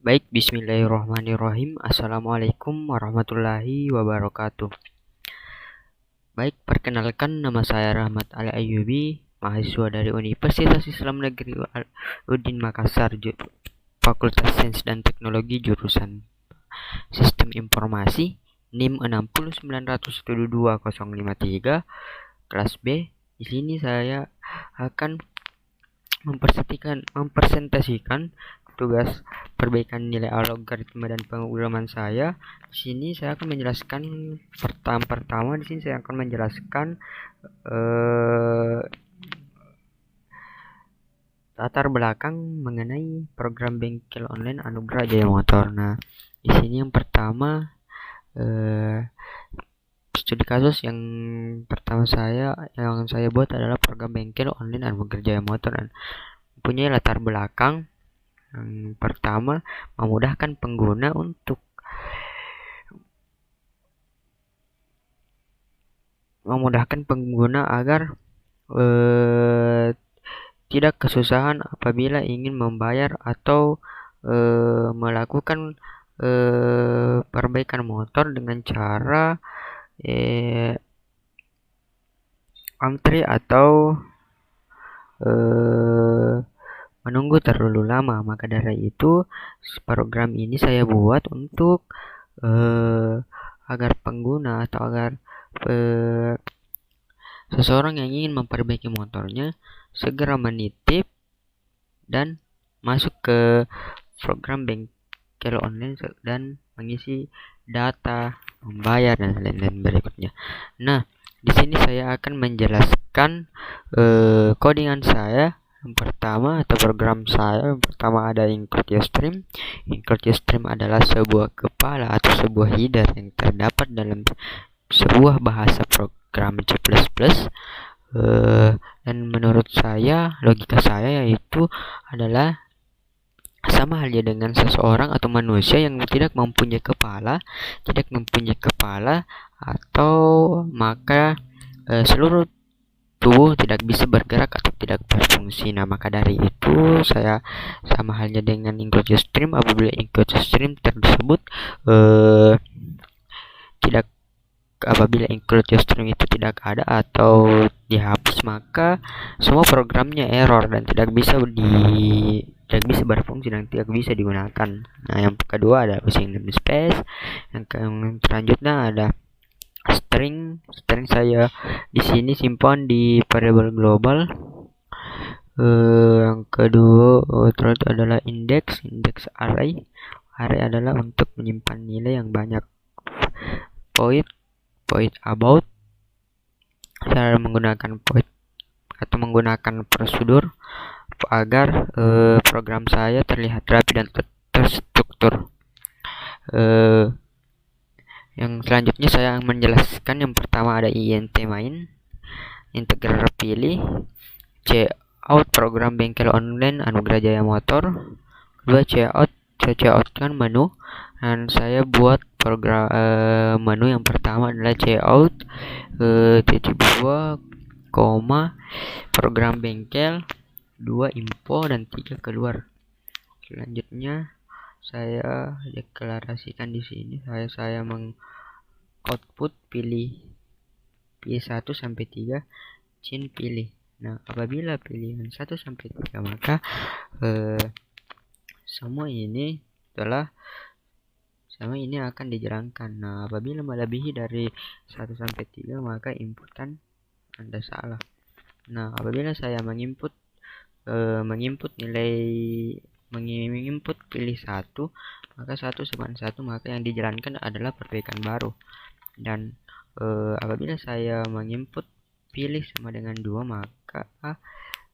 Baik, bismillahirrahmanirrahim. Assalamualaikum warahmatullahi wabarakatuh. Baik, perkenalkan nama saya Rahmat Ali Ayyubi, mahasiswa dari Universitas Islam Negeri Udin Makassar, Fakultas Sains dan Teknologi, jurusan Sistem Informasi, NIM 609172053, kelas B. Di sini saya akan mempresentasikan tugas perbaikan nilai algoritma dan pengprograman saya. Di sini saya akan menjelaskan pertama di sini saya akan menjelaskan latar belakang mengenai program bengkel online Anugerah Jaya Motor. Nah, di sini yang pertama studi kasus yang pertama yang saya buat adalah program bengkel online Anugerah Jaya Motor dan mempunyai latar belakang. Yang pertama, memudahkan pengguna agar tidak kesusahan apabila ingin membayar atau melakukan perbaikan motor dengan cara antri atau menunggu terlalu lama. Maka dari itu program ini saya buat untuk agar pengguna atau agar seseorang yang ingin memperbaiki motornya segera menitip dan masuk ke program bengkel online dan mengisi data, membayar dan lain-lain berikutnya. Nah, di sini saya akan menjelaskan codingan saya. Yang pertama atau program saya yang pertama ada include stream. Include stream adalah sebuah kepala atau sebuah header yang terdapat dalam sebuah bahasa program C++. Dan menurut saya, logika saya yaitu adalah sama halnya dengan seseorang atau manusia yang tidak mempunyai kepala atau maka seluruh tubuh tidak bisa bergerak atau tidak berfungsi. Nah, maka dari itu saya sama halnya dengan include stream. Apabila include stream tersebut apabila include stream itu tidak ada atau dihapus, maka semua programnya error dan tidak bisa berfungsi dan tidak bisa digunakan. Nah, yang kedua ada using namespace. Yang selanjutnya ada string saya di sini simpan di variable global. Yang kedua terus adalah index array adalah untuk menyimpan nilai yang banyak. Point about saya menggunakan point atau menggunakan prosedur agar program saya terlihat rapi dan terstruktur. Yang selanjutnya saya menjelaskan yang pertama ada int main, integer pilih, cout program bengkel online Anugerah Jaya Motor. Kedua, saya coutkan menu dan saya buat program menu yang pertama adalah cout -2, program bengkel, 2 info dan 3 keluar. Selanjutnya saya deklarasikan di sini saya mengoutput pilih 1 sampai 3 cin pilih. Nah, apabila pilihan 1 sampai 3 maka semua ini akan dijalankan. Nah, apabila melebihi dari 1 sampai 3 maka inputan Anda salah. Nah, apabila saya menginput pilih 1 maka 1 sama 1 maka yang dijalankan adalah perbaikan baru. Dan apabila saya menginput pilih sama dengan 2 maka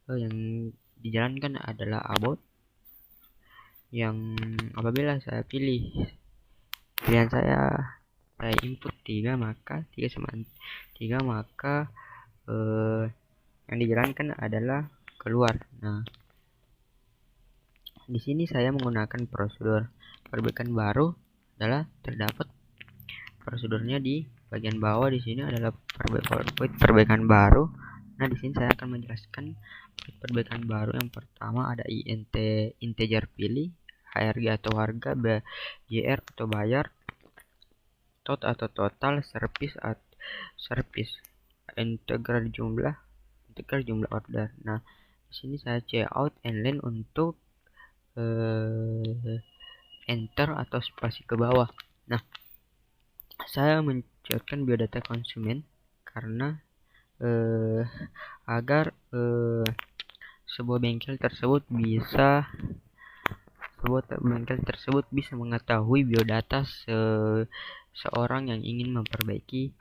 yang dijalankan adalah about. Yang apabila saya pilihan saya input 3 maka 3 sama 3 maka yang dijalankan adalah keluar. Nah, di sini saya menggunakan prosedur perbaikan baru adalah terdapat prosedurnya di bagian bawah. Di sini adalah perbaikan baru. Nah, di sini saya akan menjelaskan perbaikan baru. Yang pertama ada integer pilih HRG atau harga, BJR atau bayar, tot atau total, service atau service, integral jumlah order. Nah, di sini saya checkout inline untuk enter atau spasi ke bawah. Nah, saya mencatatkan biodata konsumen karena agar sebuah bengkel tersebut bisa mengetahui biodata seorang yang ingin memperbaiki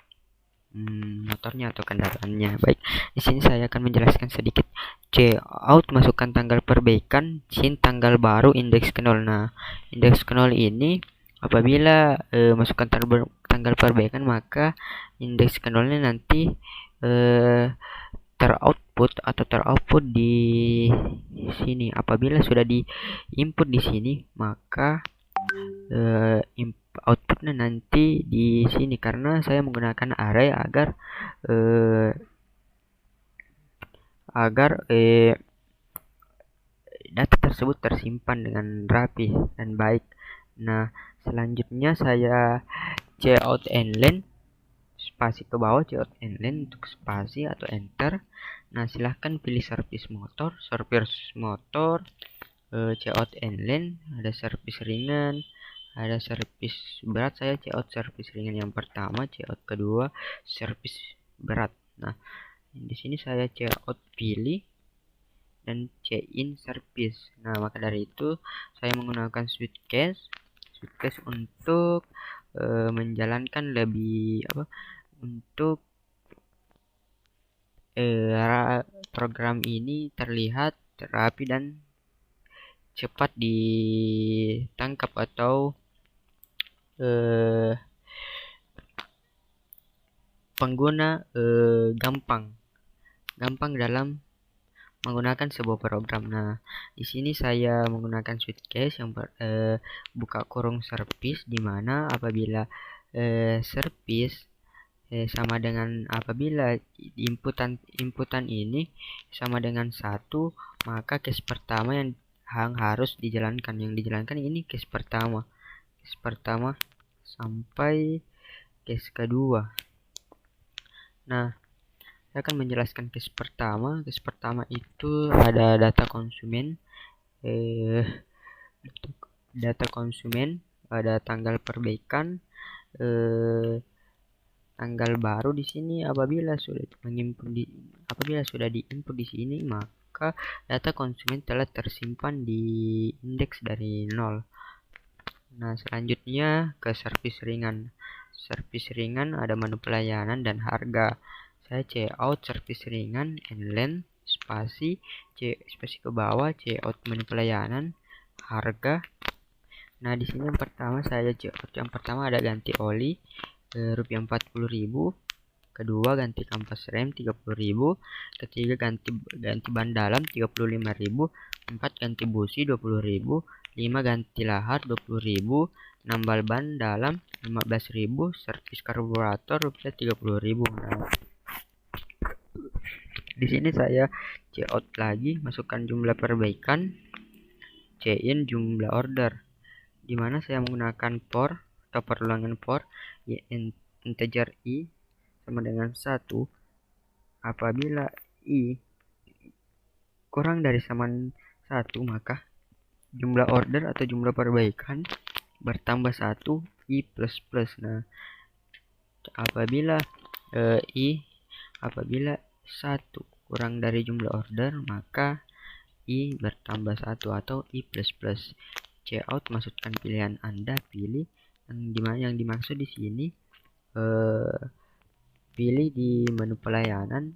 motornya atau kendaraannya. Baik, di sini saya akan menjelaskan sedikit. Checkout masukkan tanggal perbaikan, sin tanggal baru, indeks ke 0. Nah, indeks ke 0 ini apabila masukkan tanggal perbaikan, maka indeks ke 0 nanti teroutput di sini. Apabila sudah diinput di sini, maka outputnya nanti di sini, karena saya menggunakan array agar data tersebut tersimpan dengan rapi dan baik. Nah, selanjutnya saya cout inline spasi ke bawah, cout inline untuk spasi atau enter. Nah, silahkan pilih service motor, cout inline, ada service ringan, ada service berat. Saya cout service ringan yang pertama, cout kedua service berat. Nah, di sini saya cout pilih dan in service. Nah, maka dari itu saya menggunakan switch case untuk menjalankan untuk program ini terlihat rapi dan cepat ditangkap atau pengguna gampang dalam menggunakan sebuah program. Nah, di sini saya menggunakan switch case yang buka kurung service, di mana apabila service sama dengan apabila inputan ini sama dengan 1, maka case pertama yang harus dijalankan. Yang dijalankan ini case pertama sampai case kedua. Nah, saya akan menjelaskan case pertama. Case pertama itu ada data konsumen, ada tanggal perbaikan, tanggal baru di sini. Apabila sudah diinput di sini, maka data konsumen telah tersimpan di indeks dari 0. Nah, selanjutnya ke service ringan. Service ringan ada menu pelayanan dan harga. Saya cout service ringan inline spasi ke bawah, cout menu pelayanan, harga. Nah, di sini yang pertama ada ganti oli rupiah 40.000, kedua ganti kampas rem 30.000, ketiga ganti ban dalam 35.000, 4 ganti busi 20.000, 5 ganti lahar 20.000, nambal ban dalam 15.000, servis karburator rupiah 30.000. Nah, di sini saya cout lagi, masukkan jumlah perbaikan, in jumlah order, di mana saya menggunakan for atau perluangan for integer i sama dengan 1. Apabila i kurang dari sama 1, maka jumlah order atau jumlah perbaikan bertambah 1 i plus plus. Nah, apabila 1 kurang dari jumlah order, maka i bertambah 1 atau i plus plus. Cout masukkan pilihan Anda, pilih yang dimaksud di sini. Pilih di menu pelayanan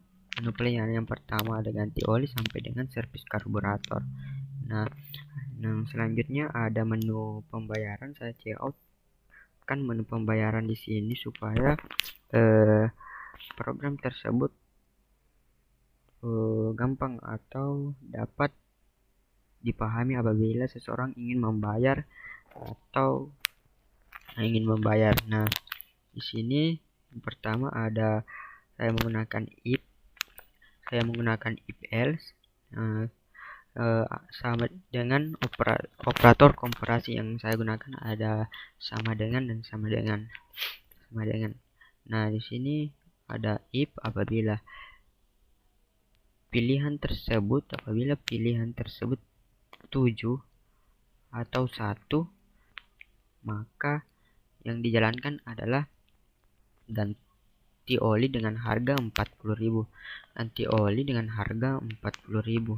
yang pertama ada ganti oli sampai dengan servis karburator. Nah, selanjutnya ada menu pembayaran. Saya cout kan menu pembayaran di sini supaya program tersebut gampang atau dapat dipahami apabila seseorang ingin membayar. Nah, di sini yang pertama ada saya menggunakan if else. sama dengan operator komparasi yang saya gunakan ada sama dengan dan sama dengan. Nah, di sini ada if apabila pilihan tersebut 7 atau 1, maka yang dijalankan adalah ganti oli dengan harga 40.000. Ganti oli dengan harga 40.000.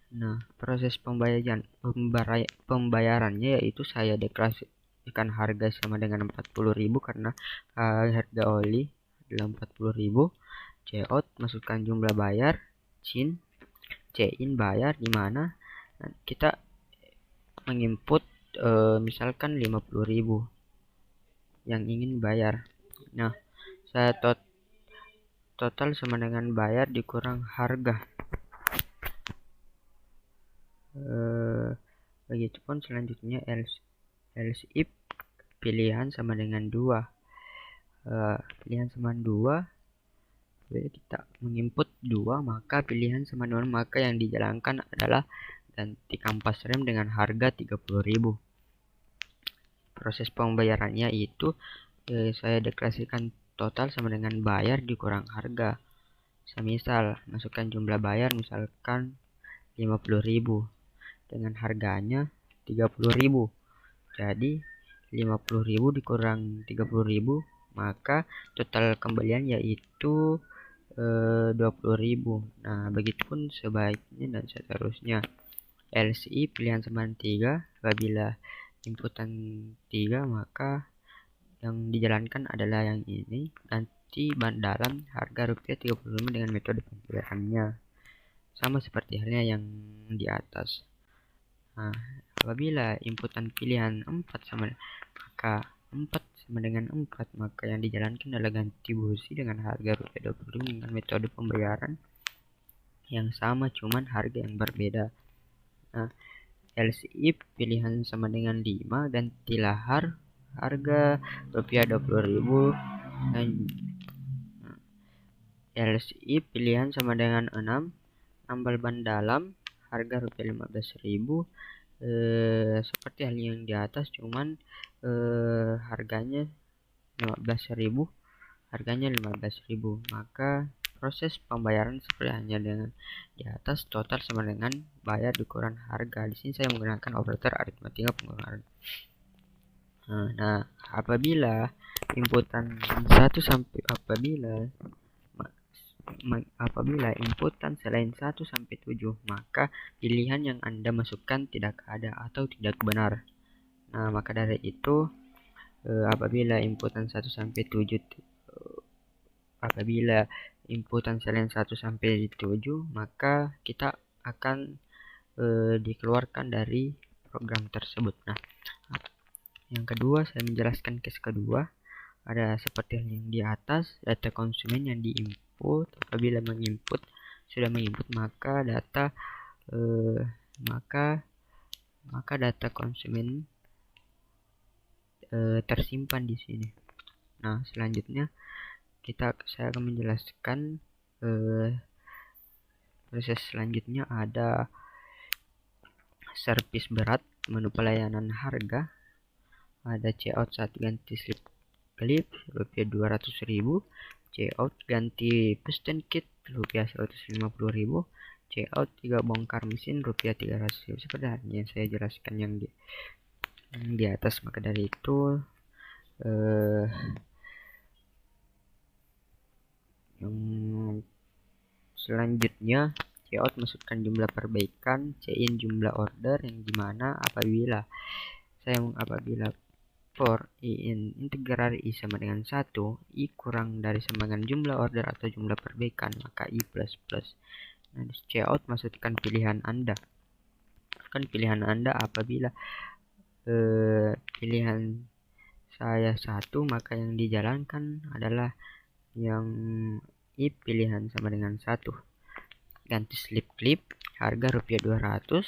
Nah, proses pembayarannya yaitu saya deklarasikan harga sama dengan 40.000 karena harga oli adalah 40.000. Cout, masukkan jumlah bayar, cin bayar, di mana kita menginput misalkan 50.000 yang ingin bayar. Nah, saya total sama dengan bayar dikurang harga. Begitupun selanjutnya else if pilihan sama dengan 2. Pilihan sama 2, kita menginput 2, maka pilihan sama dengan, maka yang dijalankan adalah ganti kampas rem dengan harga 30.000. Proses pembayarannya itu saya deklarasikan total sama dengan bayar dikurang harga. Semisal masukkan jumlah bayar misalkan 50.000 dengan harganya 30.000. Jadi 50.000 dikurang 30.000, maka total kembalian yaitu 20.000. Nah, begitupun sebaiknya dan seterusnya. Else if pilihan sama 3, apabila inputan 3, maka yang dijalankan adalah yang ini, ganti ban dalam harga rupiah 35 dengan metode pembayarannya sama seperti halnya yang di atas. Nah, apabila inputan pilihan 4 sama dengan 4, maka yang dijalankan adalah ganti busi dengan harga rupiah 25 dengan metode pembayaran yang sama, cuman harga yang berbeda. Nah, else if pilihan sama dengan 5, ganti lahar harga rupiah 20.000 dan else if pilihan sama dengan 6, ambal ban dalam harga rupiah 15.000, seperti hal yang di atas, cuman harganya 15.000, maka proses pembayaran seperti hanya dengan di atas, total sama dengan bayar dikurang harga. Di sini saya menggunakan operator aritmatika pengurangan. Nah, apabila inputan 1 sampai apabila inputan selain 1 sampai 7, maka pilihan yang Anda masukkan tidak ada atau tidak benar. Nah, maka dari itu apabila inputan 1 sampai 7 apabila inputan selain 1 sampai 7, maka kita akan dikeluarkan dari program tersebut. Nah, yang kedua, saya menjelaskan case kedua. Ada seperti yang di atas, data konsumen yang diinput. Apabila sudah menginput, maka data konsumen tersimpan di sini. Nah, selanjutnya saya akan menjelaskan proses selanjutnya. Ada servis berat, menu pelayanan harga, ada cout 1 ganti slip clip rupiah 200.000, cout ganti piston kit rupiah 150.000, cout 3 bongkar mesin rupiah 300.000, seperti yang saya jelaskan yang di atas. Maka dari itu yang selanjutnya, cout masukkan jumlah perbaikan, in jumlah order, yang dimana apabila for in integral i sama dengan 1, i kurang dari sama dengan jumlah order atau jumlah perbaikan, maka i plus. Nah, di cout masukkan pilihan Anda. Apabila pilihan saya 1, maka yang dijalankan adalah yang i pilihan sama dengan 1. Ganti slip clip harga rupiah 200.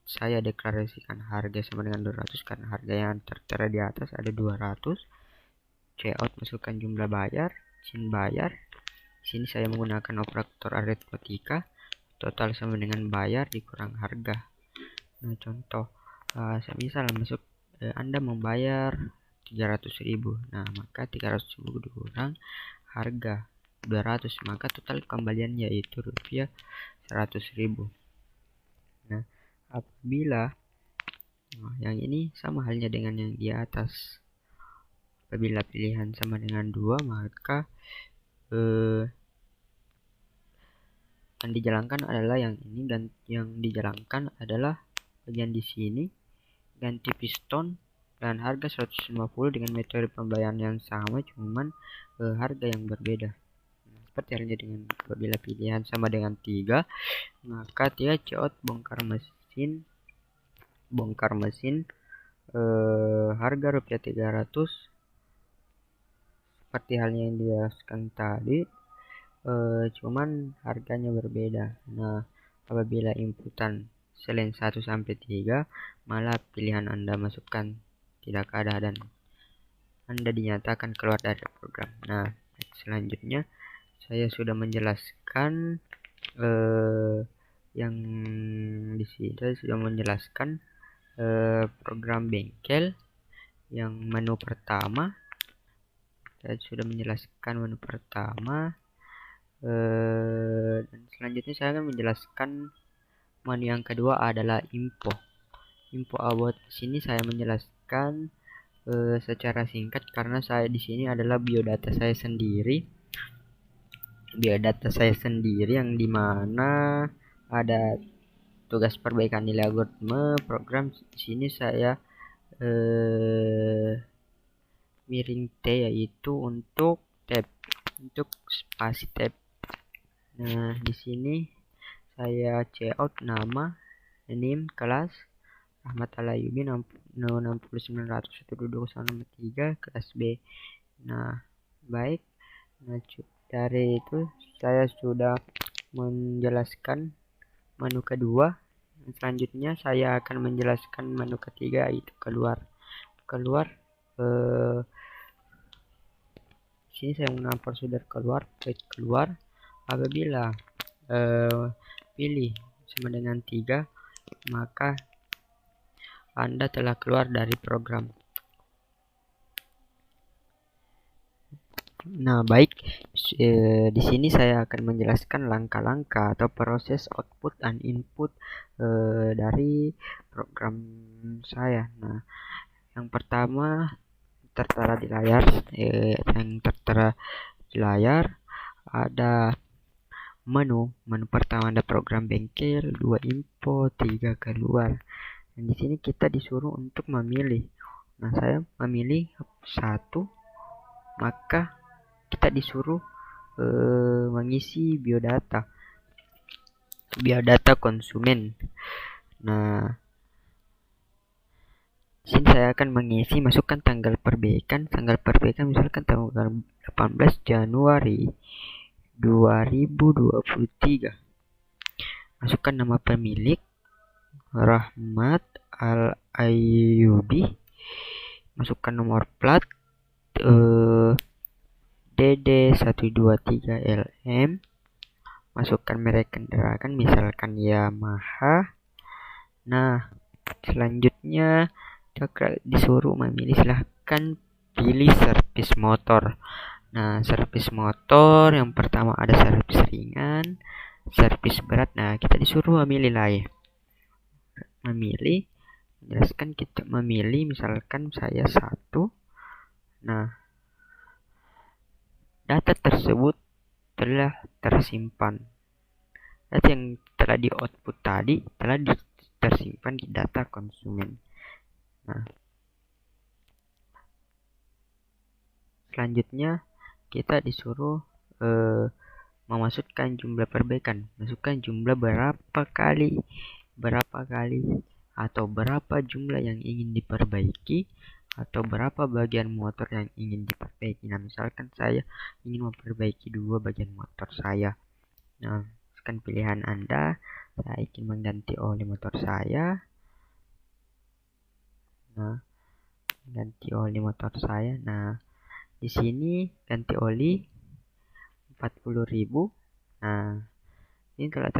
Saya deklarasikan harga sama dengan 200 karena harga yang tertera di atas ada 200. Cout masukkan jumlah bayar, cin bayar. Di sini saya menggunakan operator aritmatika. total sama dengan bayar dikurang harga. Nah, contoh, misal masuk Anda membayar 300.000. Nah, maka 300.000 dikurang harga 200, maka total kembalian yaitu rupiah 100.000. Nah, apabila yang ini sama halnya dengan yang di atas. Apabila pilihan sama dengan 2, maka yang dijalankan adalah yang ini, dan yang dijalankan adalah bagian di sini, ganti piston dan harga 150 dengan metode pembayaran yang sama, cuman harga yang berbeda. Nah, seperti halnya dengan apabila pilihan sama dengan 3, maka dia COT bongkar mesin harga rupiah 300, seperti halnya yang dijelaskan tadi, cuman harganya berbeda. Nah, apabila inputan selain 1 sampai 3, malah pilihan Anda masukkan tidak ada dan Anda dinyatakan keluar dari program. Nah, selanjutnya saya sudah menjelaskan yang di sini. Saya sudah menjelaskan program bengkel yang menu pertama. Saya sudah menjelaskan menu pertama. Dan selanjutnya saya akan menjelaskan menu yang kedua adalah info about. Sini saya menjelaskan secara singkat karena saya di sini adalah biodata saya sendiri yang dimana ada tugas perbaikan nilai algoritma program. Di sini saya miring T yaitu untuk tab, untuk spasi tab. Nah, di sini saya cout nama, name, kelas Ahmad Alayubi 6912123 kelas B. Nah, baik. Nah, dari itu saya sudah menjelaskan menu kedua. Selanjutnya saya akan menjelaskan menu ketiga, yaitu keluar. Sini saya menggunakan prosedur keluar. Apabila pilih sama dengan 3, maka Anda telah keluar dari program. Nah, baik. Di sini saya akan menjelaskan langkah-langkah atau proses output dan input dari program saya. Nah, yang pertama tertera di layar. Yang tertera di layar ada menu pertama ada program bengkel, 2 info, 3 keluar. Dan di sini kita disuruh untuk memilih. Nah, saya memilih 1, maka kita disuruh mengisi biodata konsumen. Nah, sini saya akan masukkan tanggal perbaikan misalkan tanggal 18 Januari 2023. Masukkan nama pemilik Rahmat Al-Ayyubi, masukkan nomor plat DD123LM, masukkan merek kendaraan misalkan Yamaha. Nah, selanjutnya kita disuruh memilih, silahkan pilih servis motor. Nah, servis motor yang pertama ada servis ringan, servis berat. Nah, kita disuruh memilih menjelaskan kita memilih, misalkan saya 1. Nah, data tersebut telah tersimpan. Data yang telah di output tadi telah tersimpan di data konsumen. Nah, selanjutnya kita disuruh memasukkan jumlah perbaikan. Masukkan jumlah berapa kali atau berapa jumlah yang ingin diperbaiki atau berapa bagian motor yang ingin diperbaiki. Nah, misalkan saya ingin memperbaiki 2 bagian motor saya. Nah, misalkan pilihan Anda, saya ingin mengganti oli motor saya. Nah, ganti oli motor saya. Nah, di sini ganti oli 40.000. Nah, ini telah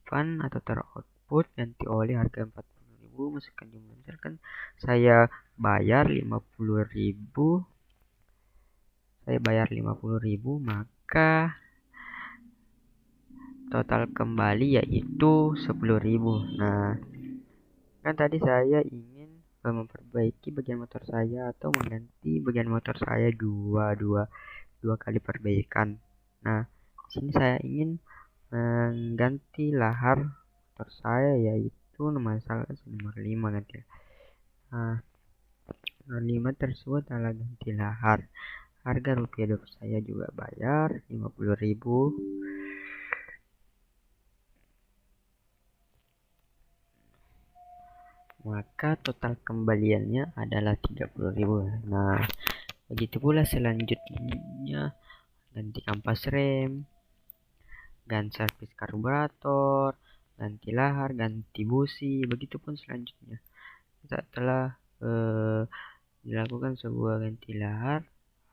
simpan atau teroutput ganti oli harga 40.000, masukkan jumlah. Misalkan saya bayar 50.000, maka total kembali yaitu 10.000. Nah, kan tadi saya ingin memperbaiki bagian motor saya atau mengganti bagian motor saya dua kali perbaikan. Nah, di sini saya ingin mengganti lahar motor saya, yaitu nomor 5 ganti. Nah, nomor 5 tersebut adalah ganti lahar. Harga rupiah 20 saya juga bayar 50.000. Maka total kembaliannya adalah 30.000. Nah, begitu pula selanjutnya ganti kampas rem, ganti servis karburator, ganti lahar, ganti busi, begitupun selanjutnya. Setelah dilakukan sebuah ganti lahar,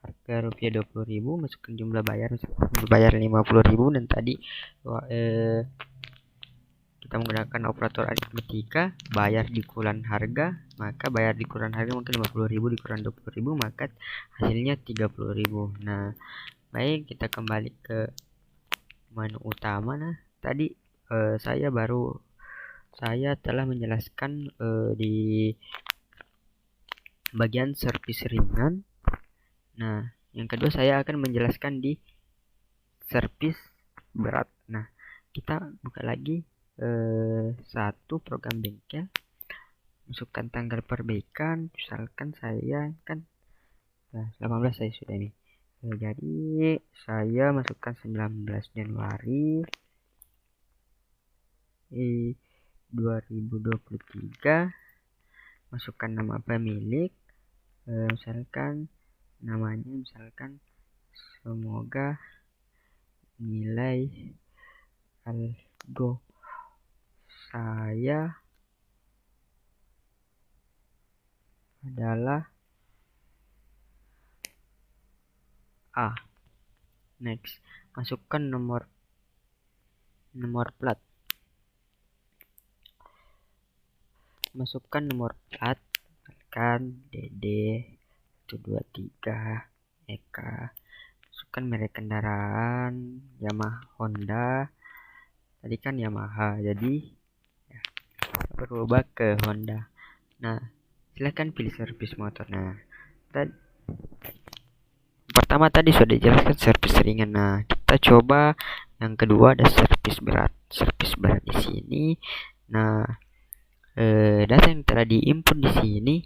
harga rupiah 20.000, masukkan jumlah bayar 50.000, dan tadi kita menggunakan operator aritmetika, bayar dikurangi harga, maka bayar dikurangi harga mungkin 50.000 dikurangi 20.000, maka hasilnya 30.000. Nah, baik, kita kembali ke menu utama. Nah, tadi saya telah menjelaskan di bagian servis ringan. Nah, yang kedua saya akan menjelaskan di servis berat. Nah, kita buka lagi satu program bengkel, masukkan tanggal perbaikan. Misalkan saya kan 18 saya sudah ini. Jadi saya masukkan 19 Januari 2023, masukkan nama pemilik, misalkan namanya semoga nilai algo saya adalah A. Next, masukkan nomor plat. Misalkan DD 123 EK. Masukkan merek kendaraan Yamaha, Honda. Tadi kan Yamaha, jadi ya, berubah ke Honda. Nah, silahkan pilih servis motor. Nah, pertama tadi sudah dijelaskan servis ringan. Nah, kita coba yang kedua, ada servis berat. Servis berat di sini. Nah, data yang telah diinput di sini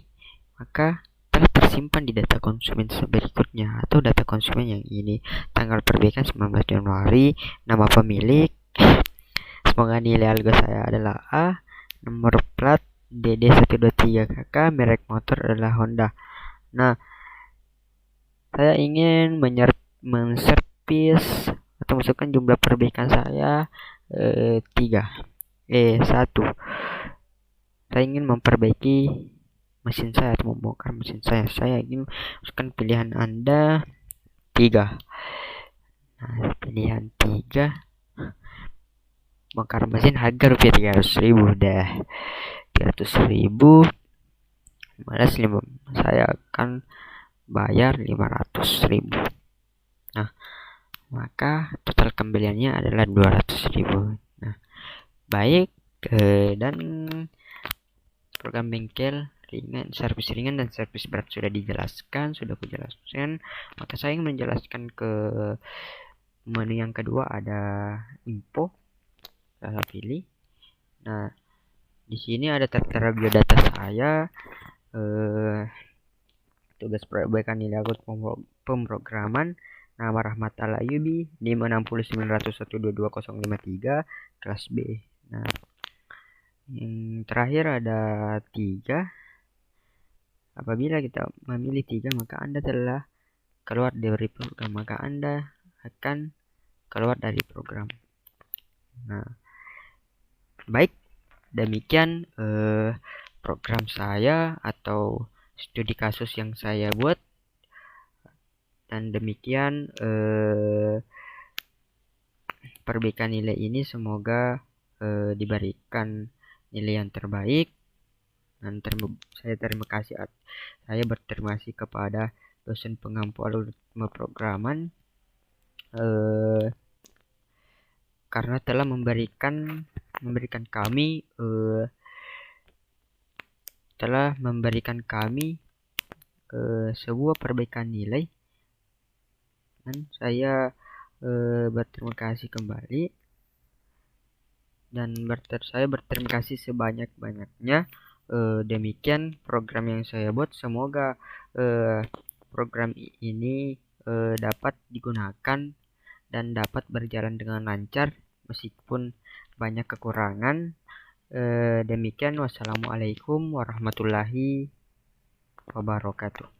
maka telah tersimpan di data konsumen berikutnya, atau data konsumen yang ini. Tanggal perbaikan 19 Januari, nama pemilik, semoga nilai algo saya adalah A, nomor plat DD123KK, merek motor adalah Honda. Nah, saya ingin menservis atau masukkan jumlah perbaikan saya 1. Saya ingin memperbaiki mesin saya atau membongkar mesin saya. Saya ingin masukkan pilihan Anda 3. Nah, pilihan 3, bongkar mesin, harga rupiah 300.000. Dah 300.000, malas 5, saya akan bayar 500.000. Nah, maka total kembaliannya adalah 200.000. Nah, baik, dan program bengkel ringan, servis ringan dan servis berat sudah aku jelaskan. Maka saya ingin menjelaskan ke menu yang kedua, ada info. Saya pilih. Nah, di sini ada tertera biodata saya, tugas perbaikan nilai akut pemrograman, nama Rahmat Al-Ayubi 56901222053 kelas B. Nah, yang terakhir ada 3. Apabila kita memilih 3, maka Anda telah keluar dari program, maka Anda akan keluar dari program. Nah, baik, demikian program saya atau studi kasus yang saya buat, dan demikian perbaikan nilai ini semoga diberikan nilai yang terbaik. Dan saya berterima kasih kepada dosen pengampu algoritma programan karena telah memberikan kami sebuah perbaikan nilai, dan saya berterima kasih kembali, dan saya berterima kasih sebanyak-banyaknya. Demikian program yang saya buat. Semoga program ini dapat digunakan dan dapat berjalan dengan lancar meskipun banyak kekurangan. Demikian, wassalamualaikum warahmatullahi wabarakatuh.